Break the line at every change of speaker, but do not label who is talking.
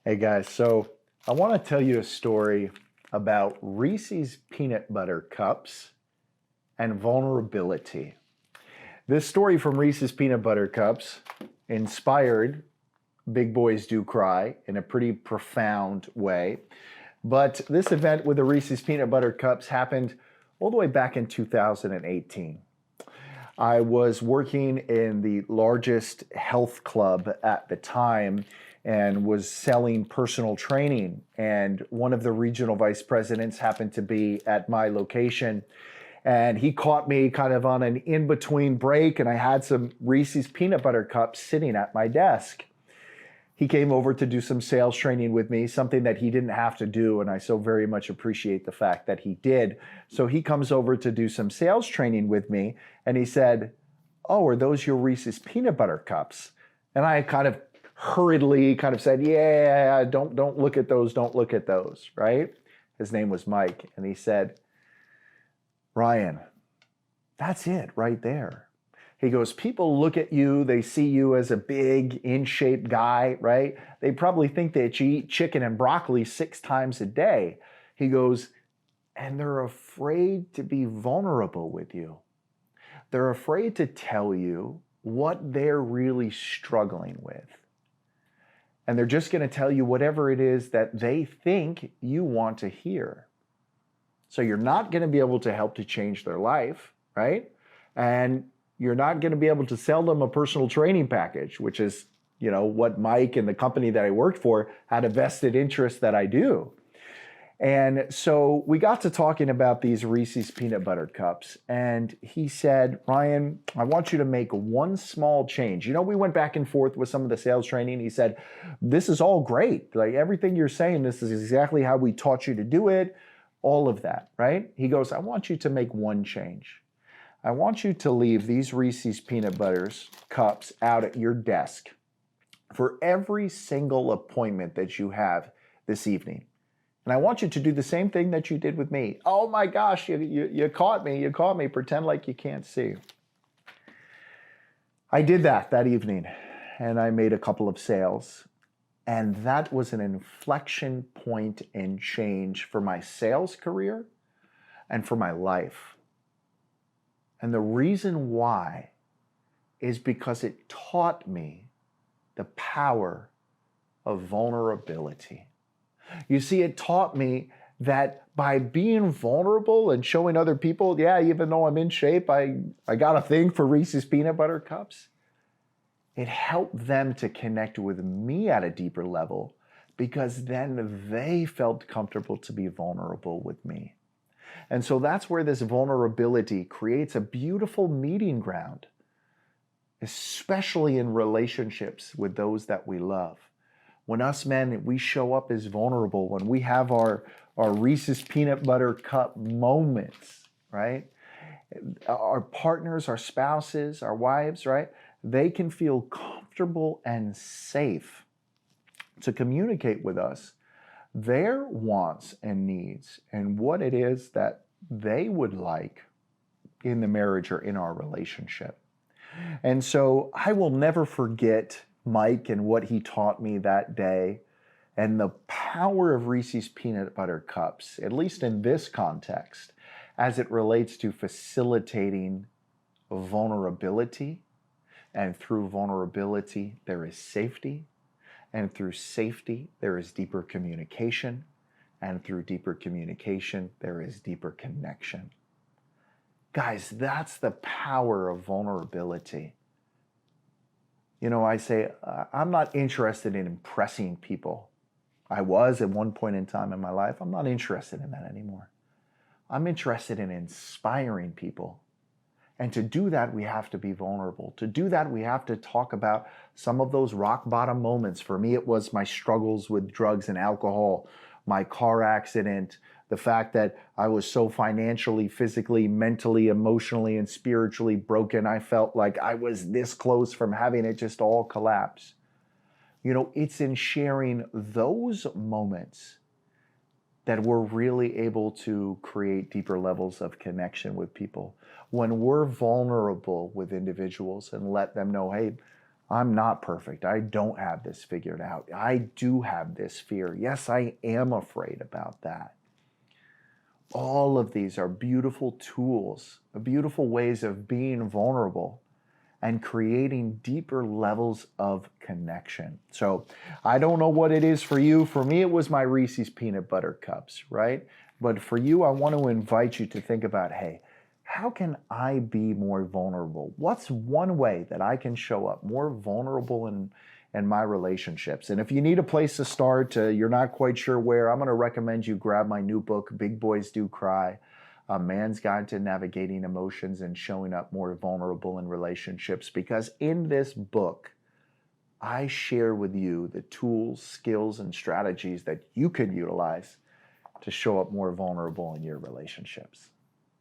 Hey guys, so I want to tell you a story about Reese's peanut butter cups and vulnerability. This story from Reese's peanut butter cups inspired Big Boys Do Cry in a pretty profound way. But this event with the Reese's peanut butter cups happened all the way back in 2018. I was working in the largest health club at the time and was selling personal training. And one of the regional vice presidents happened to be at my location. And he caught me kind of on an in-between break, and I had some Reese's peanut butter cups sitting at my desk. He came over to do some sales training with me, something that he didn't have to do, and I so very much appreciate the fact that he did. So he comes over to do some sales training with me, and he said, "Oh, are those your Reese's peanut butter cups?" And I kind of hurriedly kind of said, "Yeah, don't look at those, don't look at those," right? His name was Mike, and he said, "Ryan, that's it right there." He goes, "People look at you, they see you as a big, in-shape guy, right? They probably think that you eat chicken and broccoli 6 times a day." He goes, "And they're afraid to be vulnerable with you. They're afraid to tell you what they're really struggling with. And they're just going to tell you whatever it is that they think you want to hear. So you're not going to be able to help to change their life, right? And you're not going to be able to sell them a personal training package, which is, what Mike and the company that I worked for had a vested interest that I do." And so we got to talking about these Reese's peanut butter cups. And he said, "Ryan, I want you to make one small change." We went back and forth with some of the sales training. He said, "This is all great. Like everything you're saying, this is exactly how we taught you to do it." All of that, right? He goes, "I want you to make one change. I want you to leave these Reese's peanut butters cups out at your desk for every single appointment that you have this evening. And I want you to do the same thing that you did with me." Oh my gosh, you caught me. You caught me. Pretend like you can't see. I did that evening, and I made a couple of sales. And that was an inflection point in change for my sales career and for my life. And the reason why is because it taught me the power of vulnerability. You see, it taught me that by being vulnerable and showing other people, yeah, even though I'm in shape, I got a thing for Reese's peanut butter cups, it helped them to connect with me at a deeper level because then they felt comfortable to be vulnerable with me. And so that's where this vulnerability creates a beautiful meeting ground, especially in relationships with those that we love. When us men, we show up as vulnerable, when we have our Reese's peanut butter cup moments, right? Our partners, our spouses, our wives, right? They can feel comfortable and safe to communicate with us their wants and needs and what it is that they would like in the marriage or in our relationship. And so I will never forget Mike and what he taught me that day and the power of Reese's peanut butter cups, at least in this context, as it relates to facilitating vulnerability. And through vulnerability, there is safety. And through safety, there is deeper communication. And through deeper communication, there is deeper connection. Guys, that's the power of vulnerability. I say, I'm not interested in impressing people. I was at one point in time in my life. I'm not interested in that anymore. I'm interested in inspiring people. And to do that, we have to be vulnerable. To do that, we have to talk about some of those rock bottom moments. For me, it was my struggles with drugs and alcohol, my car accident, the fact that I was so financially, physically, mentally, emotionally, and spiritually broken. I felt like I was this close from having it just all collapse. It's in sharing those moments that we're really able to create deeper levels of connection with people. When we're vulnerable with individuals and let them know, hey, I'm not perfect. I don't have this figured out. I do have this fear. Yes, I am afraid about that. All of these are beautiful tools, beautiful ways of being vulnerable and creating deeper levels of connection. So I don't know what it is for you. For me, it was my Reese's peanut butter cups, right? But for you, I want to invite you to think about, hey, how can I be more vulnerable? What's one way that I can show up more vulnerable in my relationships? And if you need a place to start, you're not quite sure where, I'm going to recommend you grab my new book, Big Boys Do Cry, A Man's Guide to Navigating Emotions and Showing Up More Vulnerable in Relationships. Because in this book, I share with you the tools, skills, and strategies that you can utilize to show up more vulnerable in your relationships.